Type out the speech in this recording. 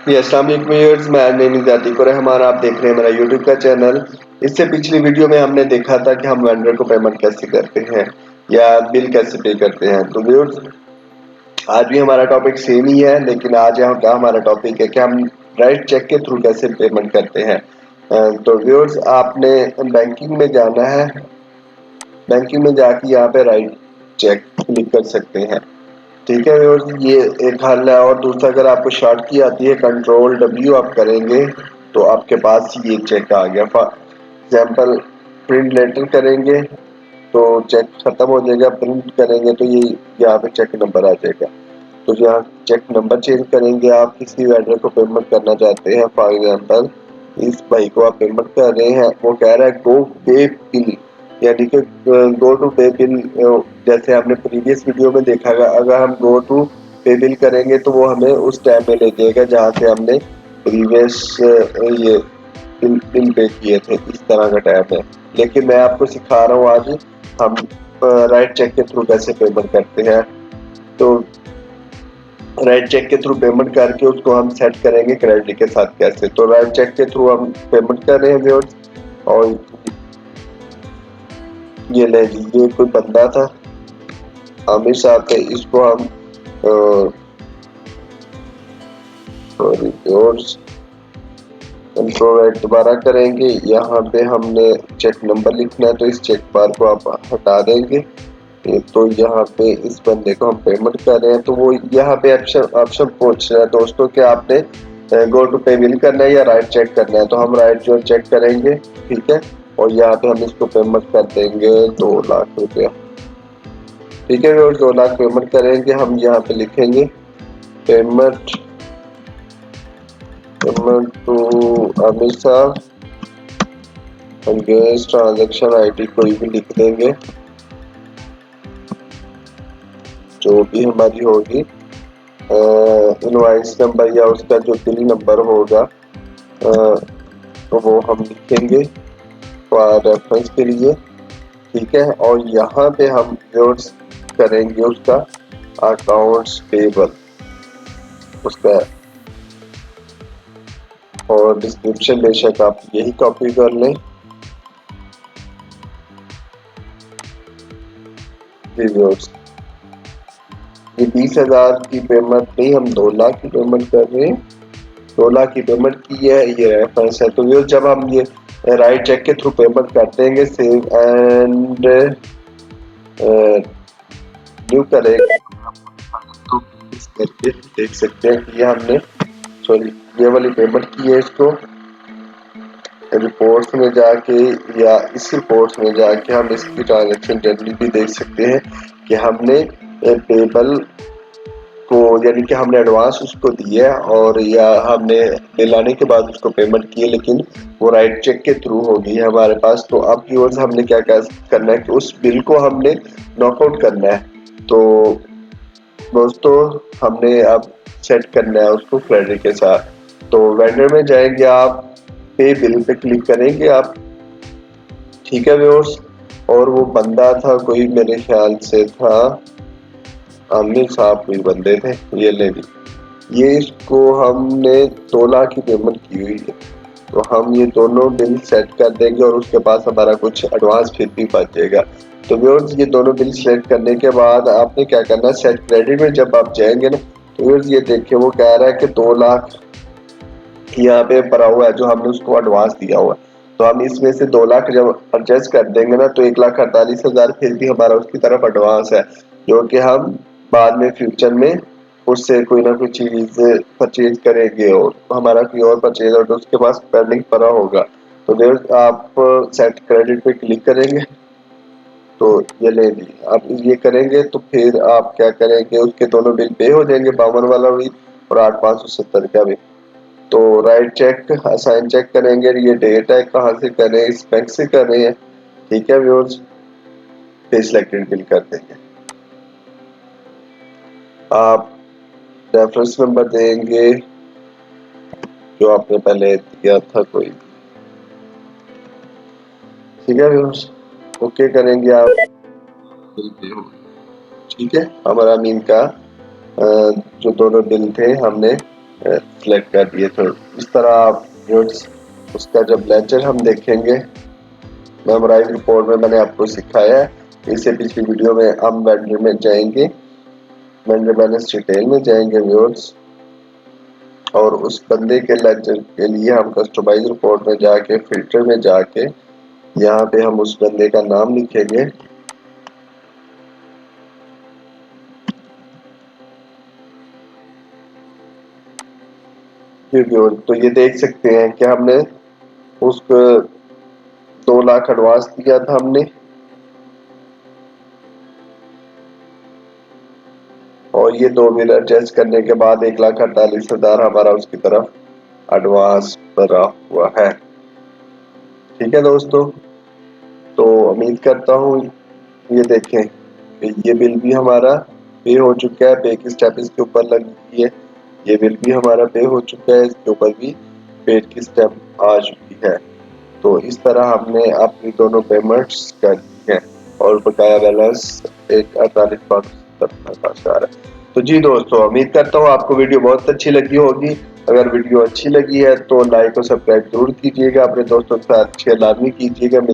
जी, अस्सलाम वालेकुम व्यूअर्स, मैं नेम इज़ आतिक और रहमान, आप देख रहे हैं मेरा यूट्यूब का चैनल। इससे पिछली वीडियो में हमने देखा था कि हम वेंडर को पेमेंट कैसे करते हैं या बिल कैसे पे करते हैं। तो व्यूअर्स, आज भी हमारा टॉपिक सेम ही है, लेकिन आज यहाँ का हमारा टॉपिक है कि हम राइट चेक के थ्रू कैसे पेमेंट करते हैं। तो व्यूअर्स, आपने बैंकिंग में जाना है। बैंकिंग में जाके यहाँ पे राइट चेक क्लिक कर सकते हैं। ठीक है व्यूअर्स, ये एक हल है। और दूसरा, अगर आपको शॉर्ट की आती है कंट्रोल डब्ल्यू आप करेंगे तो आपके पास ये चेक आ गया। फॉर एग्जाम्पल, प्रिंट लेटर करेंगे तो चेक खत्म हो जाएगा, प्रिंट करेंगे तो ये यहाँ पे चेक नंबर आ जाएगा। तो यहाँ चेक नंबर चेंज करेंगे। आप किसी वेंडर को पेमेंट करना चाहते हैं, फॉर एग्जाम्पल इस भाई को आप पेमेंट कर रहे हैं, वो कह रहा है गो पे बिल, यानी कि गो टू पे बिल। जैसे हमने प्रीवियस वीडियो में देखा था, अगर हम गो टू पे बिल करेंगे तो वो हमें उस टाइम में ले जाएगा जहाँ से हमने प्रीवियस ये बिल पे किए थे। इस तरह का टैब है, लेकिन मैं आपको सिखा रहा हूँ आज हम राइट चेक के थ्रू कैसे पेमेंट करते हैं। तो राइट चेक के थ्रू पेमेंट करके उसको हम सेट करेंगे क्रेडिट के साथ कैसे। तो राइट चेक के थ्रू हम पेमेंट कर रहे हैं व्यूअर्स। और ये ले लीजिए, ये कोई बंदा था आमिर साहब थे, इसको हम सॉरी व्यूअर्स, कंट्रोल दोबारा करेंगे। यहाँ पे हमने चेक नंबर लिखना है, तो इस चेक बार को आप हटा देंगे। तो यहाँ पे इस बंदे को हम पेमेंट कर रहे हैं, तो वो यहाँ पे ऑप्शन पूछ रहा है दोस्तों कि आपने गो टू पे बिल करना है या राइट चेक करना है। तो हम राइट जो चेक करेंगे, ठीक है। और यहाँ पे हम इसको पेमेंट कर देंगे 2 लाख रुपया। ठीक है, और 2 लाख पेमेंट करेंगे। हम यहाँ पे लिखेंगे पेमेंट टू आमिर साहब अगेंस्ट ट्रांजेक्शन आईडी कोई भी लिख देंगे, जो भी हमारी होगी। इनवॉइस नंबर या उसका जो बिल नंबर होगा तो वो हम लिखेंगे फॉर रेफरेंस के लिए। ठीक है, और यहाँ पे हम यूज करेंगे उसका अकाउंट्स पेबल उसका। और डिस्क्रिप्शन बेशक आप यही कॉपी कर लें। ये 20,000 की पेमेंट नहीं, हम 2 लाख की पेमेंट कर रहे हैं। 2 लाख की पेमेंट की है, ये रेफरेंस है। तो जब हम ये राइट चेक के थ्रू पेमेंट करते हैं, सेव एंड न्यू करेंगे तो करके देख सकते हैं कि ये हमने सॉरी ये वाली पेमेंट की है। इसको रिपोर्ट्स में जाके या इस रिपोर्ट्स में जाके हम इसकी ट्रांजेक्शन डिटेल भी देख सकते हैं कि हमने पेबल को, यानी कि हमने एडवांस उसको दिया और या हमने बिल आने के बाद उसको पेमेंट की है, लेकिन वो राइट चेक के थ्रू होगी हमारे पास। तो अब की ओर से हमने क्या क्या करना है कि उस बिल को हमने नॉकआउट करना है। तो दोस्तों, हमने अब सेट करना है उसको क्रेडिट के साथ। तो वेंडर में जाएंगे आप, पे बिल पे क्लिक करेंगे आप। ठीक है व्यूअर्स, और वो बंदा था कोई, मेरे ख्याल से था आमिर साहब, कोई बंदे थे। ये ले ली, ये इसको हमने 2 लाख की पेमेंट की हुई है। तो हम ये दोनों बिल सेट कर देंगे और उसके पास हमारा कुछ एडवांस फिर भी बच जाएगा। तो व्यूअर्स, ये दोनों बिल सेलेक्ट करने के बाद आपने क्या करना है, सेट क्रेडिट में जब आप जाएंगे ना, तो व्यूअर्स ये देखिए वो कह रहा है कि 2 लाख यहाँ पे भरा हुआ है जो हमने उसको एडवांस दिया हुआ है। तो हम इसमें से 2 लाख जब परचेज कर देंगे ना, तो 1,48,000 फिर भी हमारा उसकी तरफ एडवांस है, जो कि हम बाद में फ्यूचर में उससे कोई ना कोई चीज परचेज करेंगे और हमारा कोई और परचेज और उसके पास पेंडिंग पड़ा होगा। तो देर आप सेट क्रेडिट पे क्लिक करेंगे, तो ये ले ली आप ये करेंगे तो फिर आप क्या करेंगे, उसके दोनों बिल पे हो जाएंगे, 52 वाला भी और 8,570 का भी। तो राइट चेक असाइन चेक करेंगे, ये डेट है, कहाँ से कर रहे हैं, इस बैंक से कर रहे हैं। ठीक है व्यूअर्स, फिर सिलेक्टेड बिल कर देंगे। आप रेफरेंस नंबर देंगे जो आपने पहले दिया था कोई। ठीक है व्यूअर्स, ओके करेंगे आप। ठीक है, हमारा मीन का जो दोनों बिल थे हमने सिलेक्ट कर दिए। तो इस तरह आप उसका जब लेजर हम देखेंगे, मेमोराइज रिपोर्ट में मैंने आपको सिखाया है। इससे पिछली वीडियो में हम वेंडर में जाएंगे, वेंडर बैलेंस डिटेल में जाएंगे व्यूअर्स, और उस बंदे के लेजर के लिए हम कस्टमाइज रिपोर्ट में जाके फिल्टर में जाके यहाँ पे हम उस बंदे का नाम लिखेंगे। तो ये देख सकते हैं कि हमने उसको 2 लाख एडवांस दिया था हमने, और ये 2 बिल एडजस्ट करने के बाद 1,48,000 हमारा उसकी तरफ एडवांस भरा हुआ है। ठीक है दोस्तों, तो उम्मीद करता हूँ ये देखें कि ये बिल भी हमारा पे हो चुका है, पे की स्टेप इसके ऊपर लगी है। ये बिल भी हमारा पे हो चुका है, इसके ऊपर भी पेड की स्टेप आ चुकी है। तो इस तरह हमने अपनी दोनों पेमेंट्स कर दी है और बकाया बैलेंस 1,48,000 है। तो जी दोस्तों, उम्मीद करता हूँ आपको वीडियो बहुत अच्छी लगी होगी। अगर वीडियो अच्छी लगी है तो लाइक और सब्सक्राइब जरूर कीजिएगा, अपने दोस्तों के साथ शेयर लाजमी कीजिएगा।